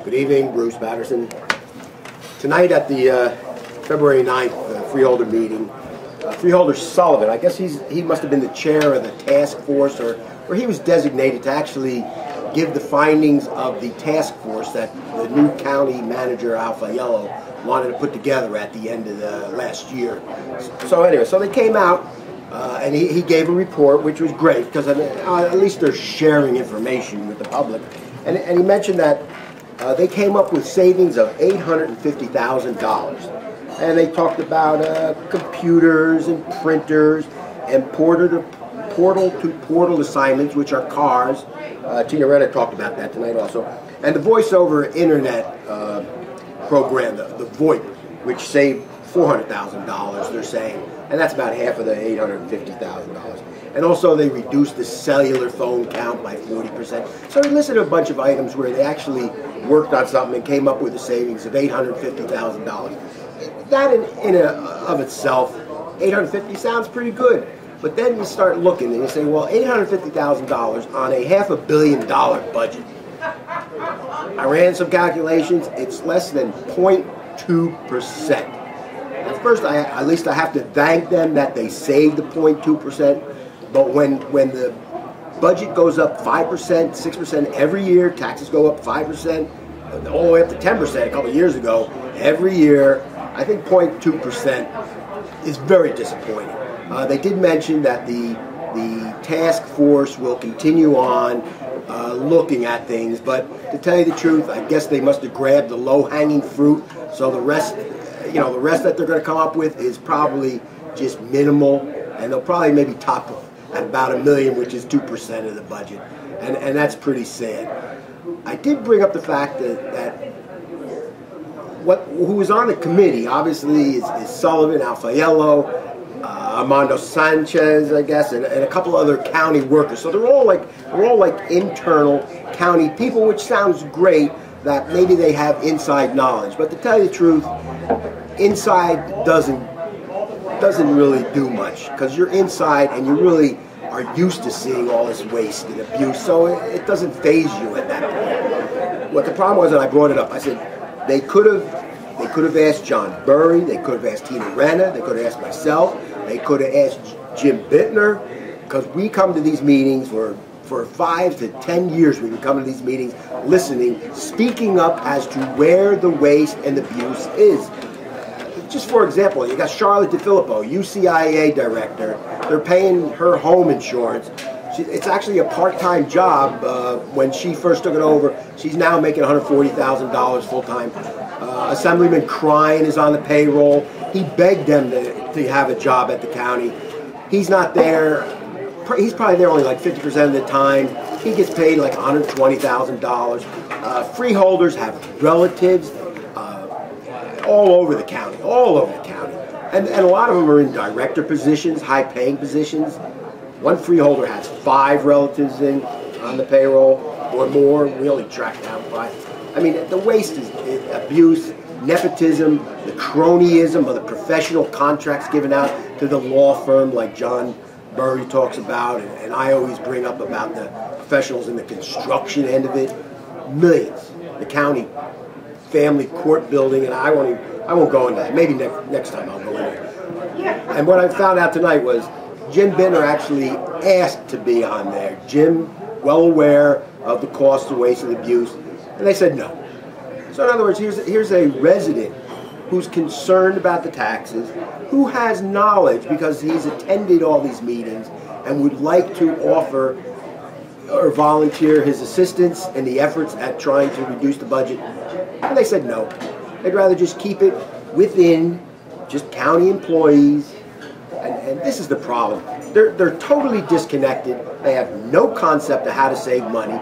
Good evening, Bruce Patterson. Tonight at the February 9th Freeholder meeting, Freeholder Sullivan, I guess he must have been the chair of the task force, or he was designated to actually give the findings of the task force that the new county manager, Al Faiello, wanted to put together at the end of the last year. So anyway, so they came out and he gave a report, which was great, because at least they're sharing information with the public. And he mentioned that they came up with savings of $850,000. And they talked about computers and printers and portal-to-portal assignments, which are cars. Tina Renner talked about that tonight also. And the voice-over internet program, the VoIP, which saved $400,000, they're saying. And that's about half of the $850,000. And also they reduced the cellular phone count by 40%. So they listed a bunch of items where they actually worked on something and came up with a savings of $850,000. That in and of itself, $850 sounds pretty good. But then you start looking and you say, well, $850,000 on a $500 million budget. I ran some calculations. It's less than 0.2%. At first, at least I have to thank them that they saved the 0.2%. But when the budget goes up 5%, 6% every year, taxes go up 5%, all the way up to 10% a couple of years ago, every year, I think 0.2% is very disappointing. They did mention that the task force will continue on looking at things, but to tell you the truth, I guess they must have grabbed the low-hanging fruit. So the rest that they're going to come up with is probably just minimal, and they'll probably maybe top at about $1 million, which is 2% of the budget, and that's pretty sad. I did bring up the fact that who was on the committee, obviously, is Sullivan, Al Faiello, Armando Sanchez, I guess, and a couple other county workers. So they're all like internal county people, which sounds great that maybe they have inside knowledge. But to tell you the truth, inside doesn't really do much, because you're inside and you really are used to seeing all this waste and abuse, so it doesn't faze you at that point. What the problem was, and I brought it up, I said they could have asked John Burry, they could have asked Tina Renner, they could have asked myself, they could have asked Jim Bittner, because we come to these meetings for 5 to 10 years. We've been coming to these meetings, listening, speaking up as to where the waste and abuse is. Just for example, you got Charlotte DeFilippo, UCIA director. They're paying her home insurance. It's actually a part-time job. When she first took it over, she's now making $140,000 full-time. Assemblyman Crine is on the payroll. He begged them to have a job at the county. He's not there. He's probably there only like 50% of the time. He gets paid like $120,000. Freeholders have relatives all over the county, and a lot of them are in director positions, high-paying positions. One freeholder has 5 relatives on the payroll or more. We only track down 5. I mean, the waste is abuse, nepotism, the cronyism of the professional contracts given out to the law firm, like John Burry talks about, and I always bring up about the professionals in the construction end of it. Millions. The county family court building, and I won't go into that. Maybe next time I'll go into it. And what I found out tonight was Jim Bittner actually asked to be on there. Jim, well aware of the cost of waste and abuse, and they said no. So in other words, here's a resident who's concerned about the taxes, who has knowledge because he's attended all these meetings and would like to offer or volunteer his assistance in the efforts at trying to reduce the budget. And they said no. They'd rather just keep it within just county employees. And this is the problem. They're totally disconnected. They have no concept of how to save money.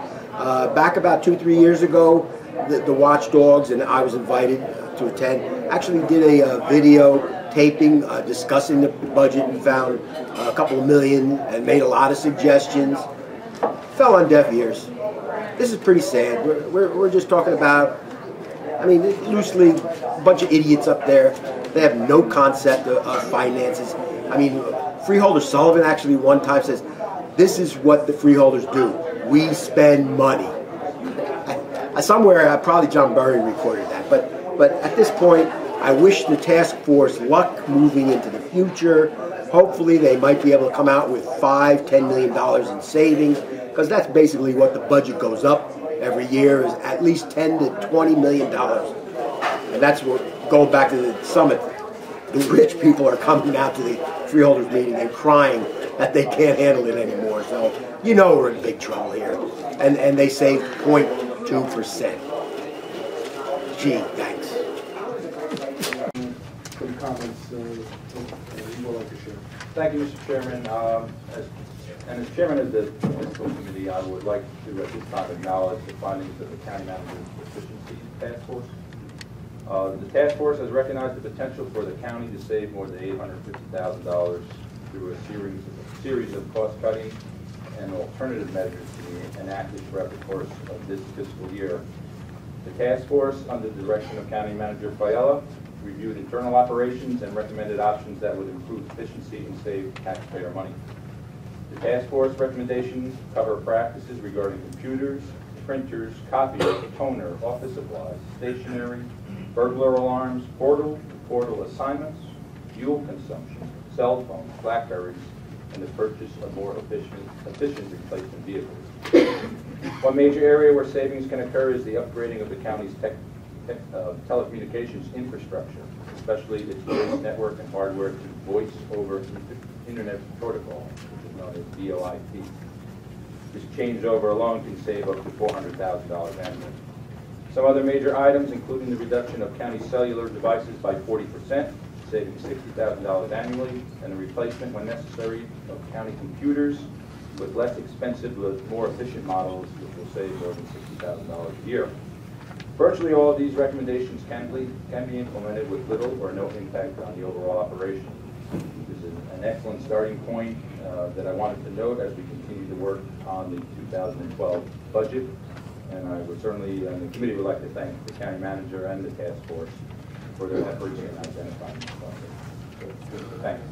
Back about 2-3 years ago, the Watchdogs, and I was invited to attend, actually did a video taping discussing the budget and found a couple of million and made a lot of suggestions. Fell on deaf ears. This is pretty sad. We're just talking about, I mean, loosely, a bunch of idiots up there. They have no concept of finances. I mean, Freeholder Sullivan actually one time says, this is what the freeholders do. we spend money. Somewhere, probably John Burry recorded that, but at this point, I wish the task force luck moving into the future. Hopefully they might be able to come out with $5–10 million in savings, because that's basically what the budget goes up every year, is at least $10 to $20 million. And that's what, going back to the summit, the rich people are coming out to the freeholders meeting and crying that they can't handle it anymore. So you know we're in big trouble here. And they save 0.2%. Gee, thanks. Some comments you would like to share. Thank you, Mr. Chairman. As chairman of the fiscal committee, I would like to at this time acknowledge the findings of the County Manager's Efficiency Task Force. The task force has recognized the potential for the county to save more than $850,000 through a series of cost-cutting and alternative measures to be enacted throughout the course of this fiscal year. The task force, under the direction of County Manager Fiella, reviewed internal operations and recommended options that would improve efficiency and save taxpayer money. The task force recommendations cover practices regarding computers, printers, copiers, toner, office supplies, stationery, burglar alarms, portal assignments, fuel consumption, cell phones, BlackBerries, and the purchase of more efficient replacement vehicles. One major area where savings can occur is the upgrading of the county's telecommunications infrastructure, especially its voice network and hardware to Voice over Internet Protocol, which is known as VoIP. This changeover alone can save up to $400,000 annually. Some other major items, including the reduction of county cellular devices by 40%, saving $60,000 annually, and the replacement, when necessary, of county computers with less expensive but more efficient models, which will save more than $60,000 a year. Virtually all of these recommendations can be implemented with little or no impact on the overall operation. This is an excellent starting point that I wanted to note as we continue to work on the 2012 budget. And I would certainly, and the committee would like to thank the county manager and the task force for their efforts in identifying this project. So, thank you.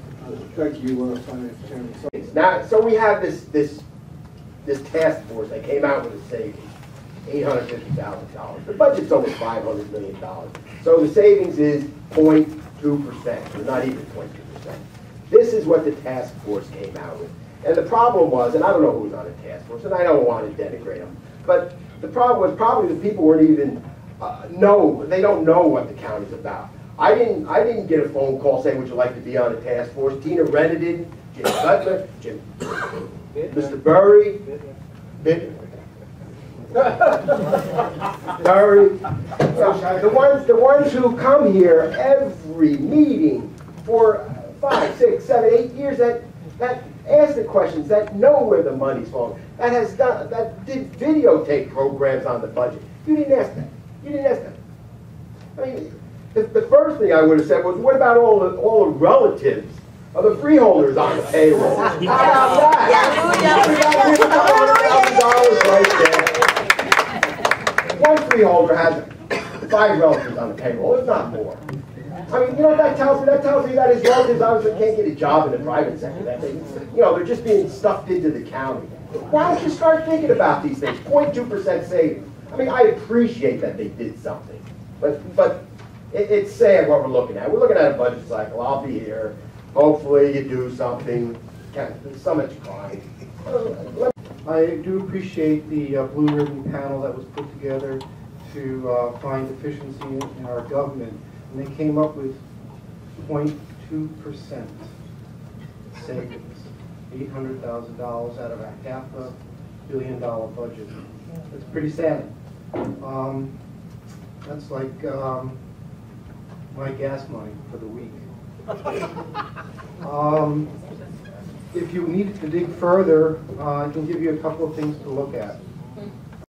Thank you, Finance Chairman. Now, so we have this task force that came out with a savings, $850,000. The budget's almost $500 million. So the savings is 0.2%, or not even 0.2%. This is what the task force came out with. And the problem was, and I don't know who was on the task force, and I don't want to denigrate them, but the problem was probably the people weren't even they don't know what the county's about. I didn't get a phone call saying, would you like to be on the task force? Tina Renner didn't, Jim Butler, Mr. Burry, the ones who come here every meeting for 5, 6, 7, 8 years that ask the questions, that know where the money's going, that did videotape programs on the budget. You didn't ask that. You didn't ask that. I mean, the first thing I would have said was, what about all the relatives of the freeholders on the payroll? How about that? $1 right there. One freeholder has 5 relatives on the payroll, if not more. I mean, you know what that tells me? That tells me that his relatives obviously can't get a job in the private sector. That they, they're just being stuffed into the county. Why don't you start thinking about these things? 0.2% savings. I mean, I appreciate that they did something, but it's sad what we're looking at. We're looking at a budget cycle. I'll be here. Hopefully, you do something. So much crying. I do appreciate the blue ribbon panel that was put together to find efficiency in our government. And they came up with 0.2% savings, $800,000 out of a $500 million budget. That's pretty sad. That's like my gas money for the week. If you need to dig further, I can give you a couple of things to look at.